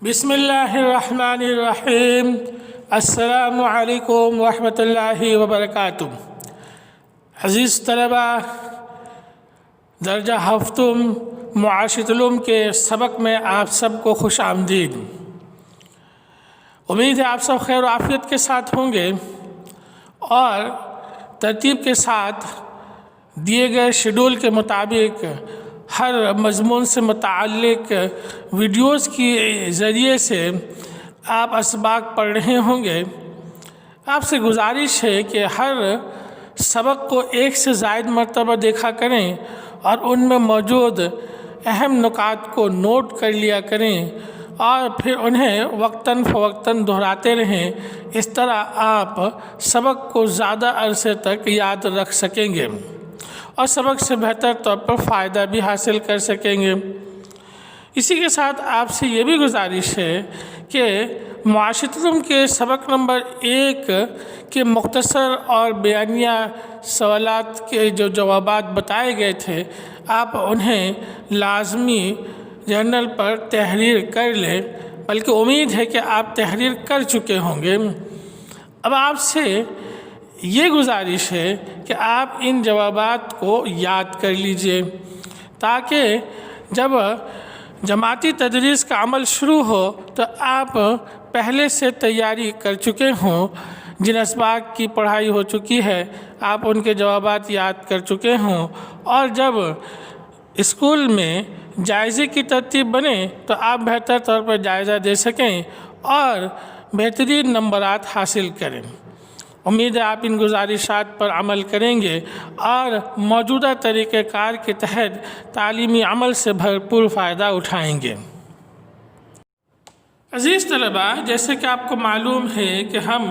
بسم اللہ الرحمن الرحیم۔ السلام علیکم ورحمۃ اللہ وبرکاتہ۔ عزیز طلبہ، درجہ ہفتم معاشرت العلوم کے سبق میں آپ سب کو خوش آمدید۔ امید ہے آپ سب خیر و عافیت کے ساتھ ہوں گے اور ترتیب کے ساتھ دیے گئے شیڈول کے مطابق ہر مضمون سے متعلق ویڈیوز کے ذریعے سے آپ اسباق پڑھ رہے ہوں گے۔ آپ سے گزارش ہے کہ ہر سبق کو ایک سے زائد مرتبہ دیکھا کریں اور ان میں موجود اہم نکات کو نوٹ کر لیا کریں اور پھر انہیں وقتاً فوقتاً دہراتے رہیں۔ اس طرح آپ سبق کو زیادہ عرصے تک یاد رکھ سکیں گے اور سبق سے بہتر طور پر فائدہ بھی حاصل کر سکیں گے۔ اسی کے ساتھ آپ سے یہ بھی گزارش ہے کہ معاشرت العلوم کے سبق نمبر 1 کے مختصر اور بیانیہ سوالات کے جو جوابات بتائے گئے تھے، آپ انہیں لازمی جرنل پر تحریر کر لیں، بلکہ امید ہے کہ آپ تحریر کر چکے ہوں گے۔ اب آپ سے یہ گزارش ہے کہ آپ ان جوابات کو یاد کر لیجئے تاکہ جب جماعتی تدریس کا عمل شروع ہو تو آپ پہلے سے تیاری کر چکے ہوں۔ جن اسباق کی پڑھائی ہو چکی ہے آپ ان کے جوابات یاد کر چکے ہوں، اور جب اسکول میں جائزے کی ترتیب بنے تو آپ بہتر طور پر جائزہ دے سکیں اور بہترین نمبرات حاصل کریں۔ امید ہے آپ ان گزارشات پر عمل کریں گے اور موجودہ طریقہ کار کے تحت تعلیمی عمل سے بھرپور فائدہ اٹھائیں گے۔ عزیز طلبہ، جیسے کہ آپ کو معلوم ہے کہ ہم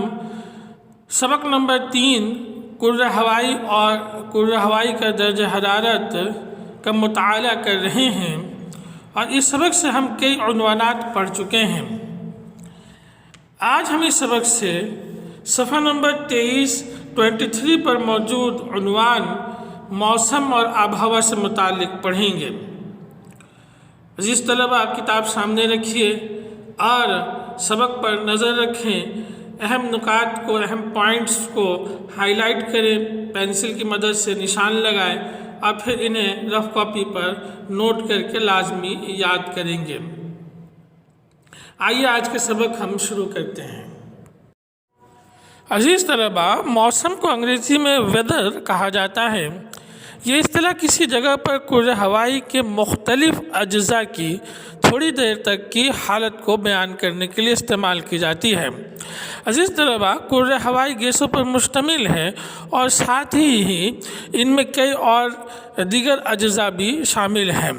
سبق نمبر 3 کرۂ ہوائی اور کرۂ ہوائی کا درجہ حرارت کا مطالعہ کر رہے ہیں، اور اس سبق سے ہم کئی عنوانات پڑھ چکے ہیں۔ آج ہم اس سبق سے صفحہ نمبر 23 پر موجود عنوان موسم اور آب و ہوا سے متعلق پڑھیں گے۔ عزیز طلبہ، آپ کتاب سامنے رکھیے اور سبق پر نظر رکھیں۔ اہم نکات کو، اہم پوائنٹس کو ہائی لائٹ کریں، پینسل کی مدد سے نشان لگائیں اور پھر انہیں رف کاپی پر نوٹ کر کے لازمی یاد کریں گے۔ آئیے آج کے سبق ہم شروع کرتے ہیں۔ عزیز طلبہ، موسم کو انگریزی میں ویدر کہا جاتا ہے۔ یہ اصطلاح کسی جگہ پر کرۂ ہوائی کے مختلف اجزاء کی تھوڑی دیر تک کی حالت کو بیان کرنے کے لیے استعمال کی جاتی ہے۔ عزیز طلبہ، کرۂ ہوائی گیسوں پر مشتمل ہے اور ساتھ ہی ان میں کئی اور دیگر اجزاء بھی شامل ہیں۔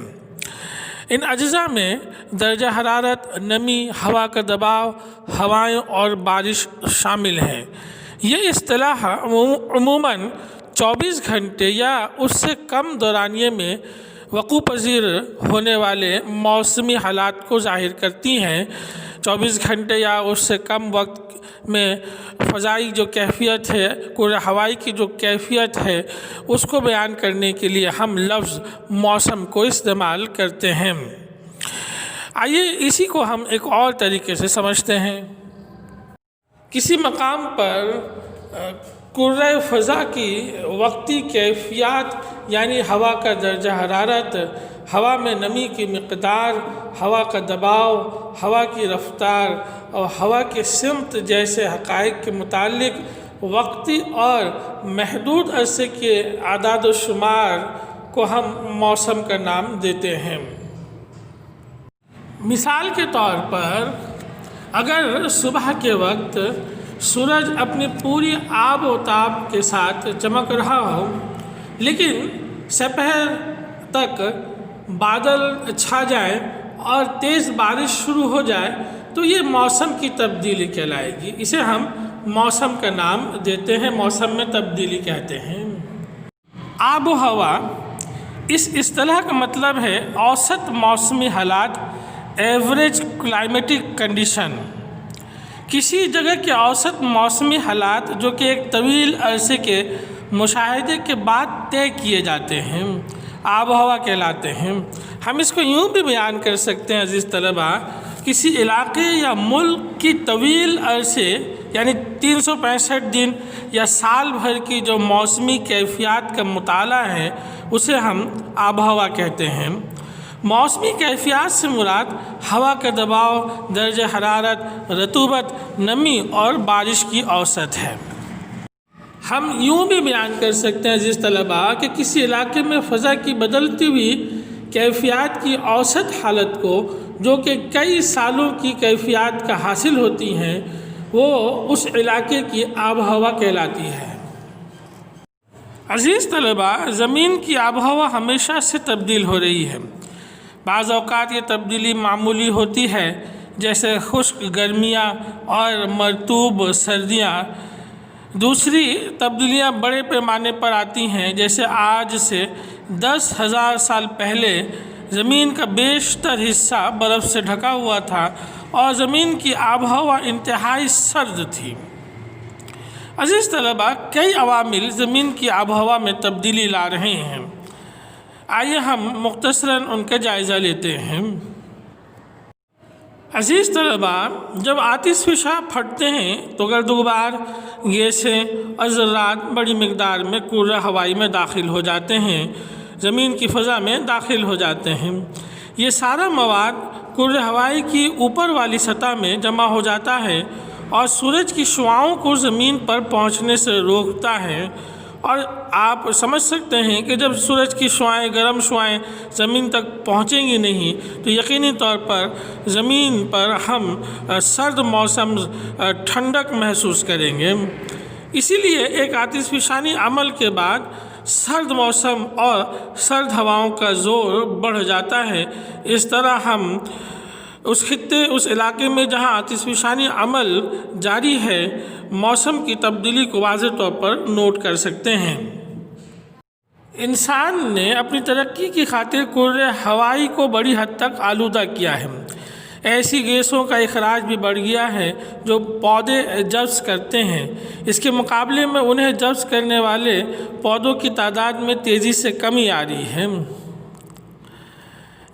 ان اجزاء میں درجہ حرارت، نمی، ہوا کا دباؤ، ہوائیں اور بارش شامل ہیں۔ یہ اصطلاح عموماً 24 گھنٹے یا اس سے کم دورانیے میں وقوع پذیر ہونے والے موسمی حالات کو ظاہر کرتی ہیں۔ 24 گھنٹے یا اس سے کم وقت میں فضائی جو کیفیت ہے، کرۂ ہوائی کی جو کیفیت ہے، اس کو بیان کرنے کے لیے ہم لفظ موسم کو استعمال کرتے ہیں۔ آئیے اسی کو ہم ایک اور طریقے سے سمجھتے ہیں۔ کسی مقام پر کرۂ فضا کی وقتی کیفیات یعنی ہوا کا درجہ حرارت، ہوا میں نمی کی مقدار، ہوا کا دباؤ، ہوا کی رفتار اور ہوا کی سمت جیسے حقائق کے متعلق وقتی اور محدود عرصے کے اعداد و شمار کو ہم موسم کا نام دیتے ہیں۔ مثال کے طور پر اگر صبح کے وقت سورج اپنی پوری آب و تاب کے ساتھ چمک رہا ہو لیکن سپہر تک بادل چھا جائے اور تیز بارش شروع ہو جائے تو یہ موسم کی تبدیلی کہلائے گی۔ اسے ہم موسم کا نام دیتے ہیں، موسم میں تبدیلی کہتے ہیں۔ آب و ہوا، اس اصطلاح کا مطلب ہے اوسط موسمی حالات، ایوریج کلائمیٹک کنڈیشن۔ کسی جگہ کے اوسط موسمی حالات جو کہ ایک طویل عرصے کے مشاہدے کے بعد طے کیے جاتے ہیں، آب و ہوا کہلاتے ہیں۔ ہم اس کو یوں بھی بیان کر سکتے ہیں عزیز طلبہ کسی علاقے یا ملک کی طویل عرصے یعنی 365 دن یا سال بھر کی جو موسمی کیفیات کا مطالعہ ہے اسے ہم آب و ہوا کہتے ہیں۔ موسمی کیفیات سے مراد ہوا کا دباؤ، درجہ حرارت، رطوبت، نمی اور بارش کی اوسط ہے۔ ہم یوں بھی بیان کر سکتے ہیں عزیز طلباء کہ کسی علاقے میں فضا کی بدلتی ہوئی کیفیات کی اوسط حالت کو جو کہ کئی سالوں کی کیفیات کا حاصل ہوتی ہیں وہ اس علاقے کی آب و ہوا کہلاتی ہے۔ عزیز طلباء، زمین کی آب و ہوا ہمیشہ سے تبدیل ہو رہی ہے۔ بعض اوقات یہ تبدیلی معمولی ہوتی ہے جیسے خشک گرمیاں اور مرطوب سردیاں۔ دوسری تبدیلیاں بڑے پیمانے پر آتی ہیں جیسے آج سے 10,000 سال پہلے زمین کا بیشتر حصہ برف سے ڈھکا ہوا تھا اور زمین کی آب و ہوا انتہائی سرد تھی۔ عزیز طلباء، کئی عوامل زمین کی آب و ہوا میں تبدیلی لا رہے ہیں۔ آئیے ہم مختصراً ان کا جائزہ لیتے ہیں۔ عزیز طلباء، جب آتش فشاں پھٹتے ہیں تو گرد و غبار، گیسیں اور ذرات بڑی مقدار میں کرۂ ہوائی میں داخل ہو جاتے ہیں، زمین کی فضا میں داخل ہو جاتے ہیں۔ یہ سارا مواد کرۂ ہوائی کی اوپر والی سطح میں جمع ہو جاتا ہے اور سورج کی شعاؤں کو زمین پر پہنچنے سے روکتا ہے، اور آپ سمجھ سکتے ہیں کہ جب سورج کی شعائیں، گرم شعائیں زمین تک پہنچیں گی نہیں تو یقینی طور پر زمین پر ہم سرد موسم، ٹھنڈک محسوس کریں گے۔ اسی لیے ایک آتش فشانی عمل کے بعد سرد موسم اور سرد ہواؤں کا زور بڑھ جاتا ہے۔ اس طرح ہم اس علاقے میں جہاں آتش فشانی عمل جاری ہے موسم کی تبدیلی کو واضح طور پر نوٹ کر سکتے ہیں۔ انسان نے اپنی ترقی کی خاطر کرۂ ہوائی کو بڑی حد تک آلودہ کیا ہے۔ ایسی گیسوں کا اخراج بھی بڑھ گیا ہے جو پودے جذب کرتے ہیں، اس کے مقابلے میں انہیں جذب کرنے والے پودوں کی تعداد میں تیزی سے کمی آ رہی ہے۔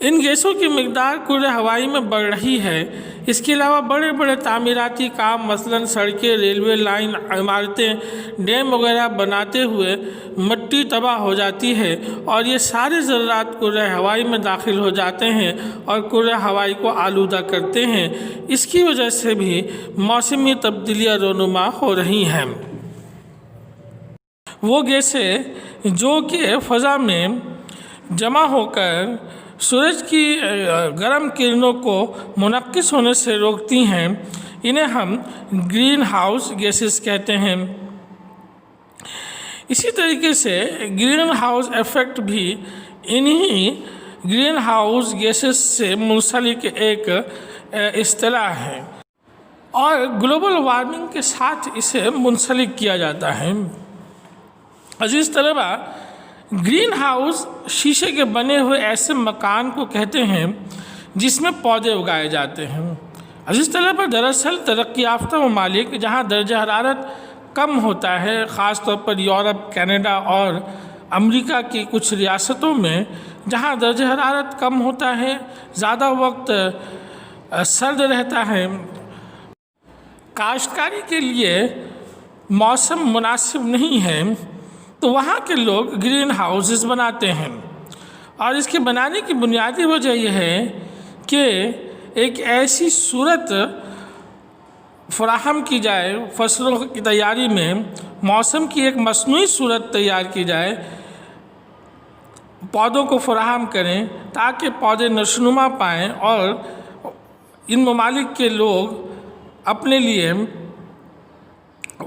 ان گیسوں کی مقدار کرۂ ہوائی میں بڑھ رہی ہے۔ اس کے علاوہ بڑے بڑے تعمیراتی کام مثلاً سڑکیں، ریلوے لائن، عمارتیں، ڈیم وغیرہ بناتے ہوئے مٹی تباہ ہو جاتی ہے اور یہ سارے ذرات کرۂ ہوائی میں داخل ہو جاتے ہیں اور کرۂ ہوائی کو آلودہ کرتے ہیں۔ اس کی وجہ سے بھی موسمی تبدیلیاں رونما ہو رہی ہیں۔ وہ گیسیں جو کہ فضا میں جمع ہو کر سورج کی گرم کرنوں کو منعکس ہونے سے روکتی ہیں، انہیں ہم گرین ہاؤس گیسز کہتے ہیں۔ اسی طریقے سے گرین ہاؤس ایفیکٹ بھی انہی گرین ہاؤس گیسز سے منسلک ایک اصطلاح ہے اور گلوبل وارمنگ کے ساتھ اسے منسلک کیا جاتا ہے۔ عزیز طلباء، گرین ہاؤس شیشے کے بنے ہوئے ایسے مکان کو کہتے ہیں جس میں پودے اگائے جاتے ہیں۔ عزیز طلباء، دراصل ترقی یافتہ ممالک جہاں درجہ حرارت کم ہوتا ہے، خاص طور پر یورپ، کینیڈا اور امریکہ کی کچھ ریاستوں میں جہاں درجہ حرارت کم ہوتا ہے، زیادہ وقت سرد رہتا ہے، کاشتکاری کے لیے موسم مناسب نہیں ہے، تو وہاں کے لوگ گرین ہاؤسز بناتے ہیں۔ اور اس کے بنانے کی بنیادی وجہ یہ ہے کہ ایک ایسی صورت فراہم کی جائے، فصلوں کی تیاری میں موسم کی ایک مصنوعی صورت تیار کی جائے، پودوں کو فراہم کریں تاکہ پودے نشوونما پائیں اور ان ممالک کے لوگ اپنے لیے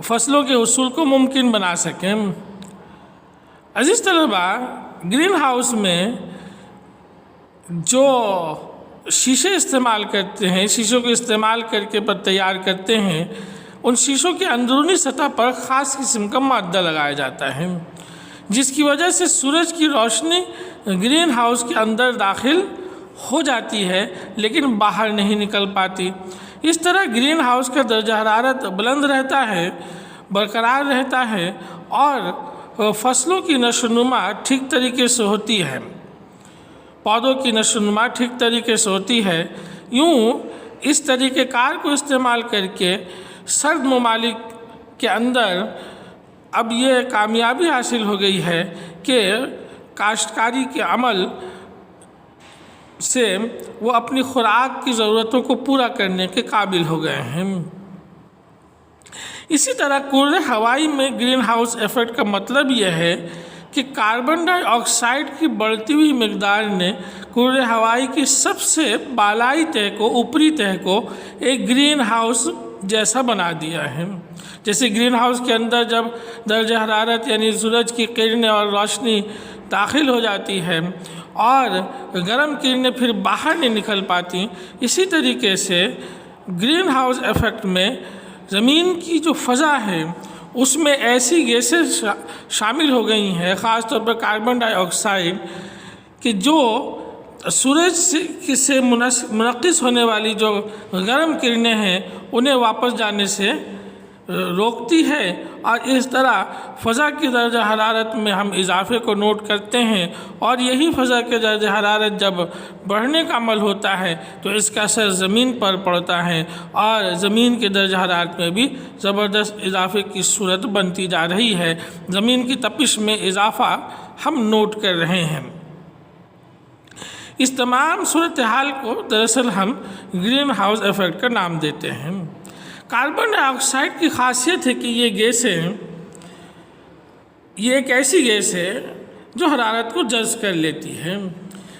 فصلوں کے حصول کو ممکن بنا سکیں۔ عزیز طلباء، گرین ہاؤس میں جو شیشے استعمال کرتے ہیں، شیشوں کو استعمال کر کے تیار کرتے ہیں، ان شیشوں کے اندرونی سطح پر خاص قسم کا مادہ لگایا جاتا ہے جس کی وجہ سے سورج کی روشنی گرین ہاؤس کے اندر داخل ہو جاتی ہے لیکن باہر نہیں نکل پاتی۔ اس طرح گرین ہاؤس کا درجہ حرارت بلند رہتا ہے، برقرار رہتا ہے اور فصلوں کی نشوونما ٹھیک طریقے سے ہوتی ہے، پودوں کی نشوونما ٹھیک طریقے سے ہوتی ہے۔ یوں اس طریقہ کار کو استعمال کر کے سرد ممالک کے اندر اب یہ کامیابی حاصل ہو گئی ہے کہ کاشتکاری کے عمل سے وہ اپنی خوراک کی ضرورتوں کو پورا کرنے کے قابل ہو گئے ہیں۔ اسی طرح کرۂ ہوائی میں گرین ہاؤس ایفیکٹ کا مطلب یہ ہے کہ کاربن ڈائی آکسائڈ کی بڑھتی ہوئی مقدار نے کرۂ ہوائی کی سب سے بالائی تہہ کو، اوپری تہہ کو ایک گرین ہاؤس جیسا بنا دیا ہے۔ جیسے گرین ہاؤس کے اندر جب درجہ حرارت یعنی سورج کی کرنیں اور روشنی داخل ہو جاتی ہے اور گرم کرنیں پھر باہر نہیں نکل پاتی، اسی طریقے سے گرین ہاؤس ایفیکٹ میں زمین کی جو فضا ہے اس میں ایسی گیسیں شامل ہو گئی ہیں، خاص طور پر کاربن ڈائی آکسائڈ، کہ جو سورج سے منعکس ہونے والی جو گرم کرنیں ہیں انہیں واپس جانے سے روکتی ہے، اور اس طرح فضا کی درجہ حرارت میں ہم اضافے کو نوٹ کرتے ہیں، اور یہی فضا کے درجہ حرارت جب بڑھنے کا عمل ہوتا ہے تو اس کا اثر زمین پر پڑتا ہے، اور زمین کے درجہ حرارت میں بھی زبردست اضافے کی صورت بنتی جا رہی ہے۔ زمین کی تپش میں اضافہ ہم نوٹ کر رہے ہیں۔ اس تمام صورتحال کو دراصل ہم گرین ہاؤس ایفیکٹ کا نام دیتے ہیں۔ کاربن ڈائی آکسائڈ کی خاصیت ہے کہ یہ ایک ایسی گیس ہے جو حرارت کو جذب کر لیتی ہے۔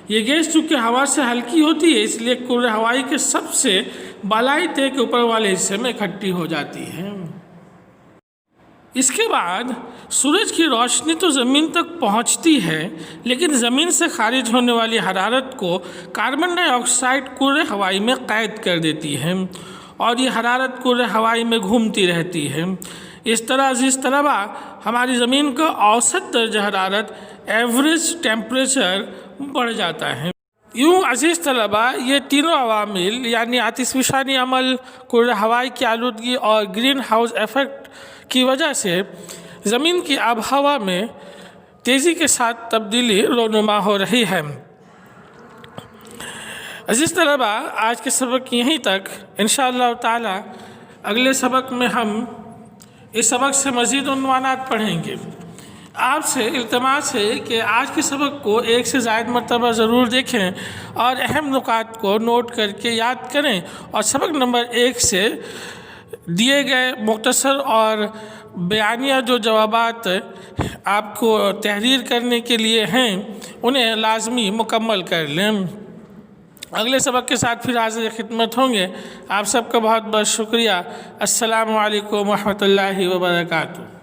یہ گیس چونکہ ہوا سے ہلکی ہوتی ہے اس لیے کرۂ ہوائی کے سب سے بالائی تہہ کے اوپر والے حصے میں اکٹھی ہو جاتی ہے۔ اس کے بعد سورج کی روشنی تو زمین تک پہنچتی ہے، لیکن زمین سے خارج ہونے والی حرارت کو کاربن ڈائی آکسائڈ کرۂ ہوائی میں قید کر دیتی ہے، اور یہ حرارت کرۂ ہوائی میں گھومتی رہتی ہے۔ اس طرح عزیز طلبہ، ہماری زمین کا اوسط درجہ حرارت ایوریج ٹیمپریچر بڑھ جاتا ہے۔ یوں عزیز طلبہ، یہ تینوں عوامل یعنی آتش فشانی عمل، کرۂ ہوائی کی آلودگی اور گرین ہاؤس ایفیکٹ کی وجہ سے زمین کی آب و ہوا میں تیزی کے ساتھ تبدیلی رونما ہو رہی ہے۔ عزیز طلبہ، آج کے سبق یہیں تک۔ انشاءاللہ تعالی اگلے سبق میں ہم اس سبق سے مزید عنوانات پڑھیں گے۔ آپ سے التماس ہے کہ آج کے سبق کو ایک سے زائد مرتبہ ضرور دیکھیں اور اہم نکات کو نوٹ کر کے یاد کریں، اور سبق نمبر 1 سے دیے گئے مختصر اور بیانیہ جو جوابات آپ کو تحریر کرنے کے لیے ہیں انہیں لازمی مکمل کر لیں۔ اگلے سبق کے ساتھ پھر حاضر خدمت ہوں گے۔ آپ سب کا بہت بہت شکریہ۔ السلام علیکم ورحمۃ اللہ وبرکاتہ۔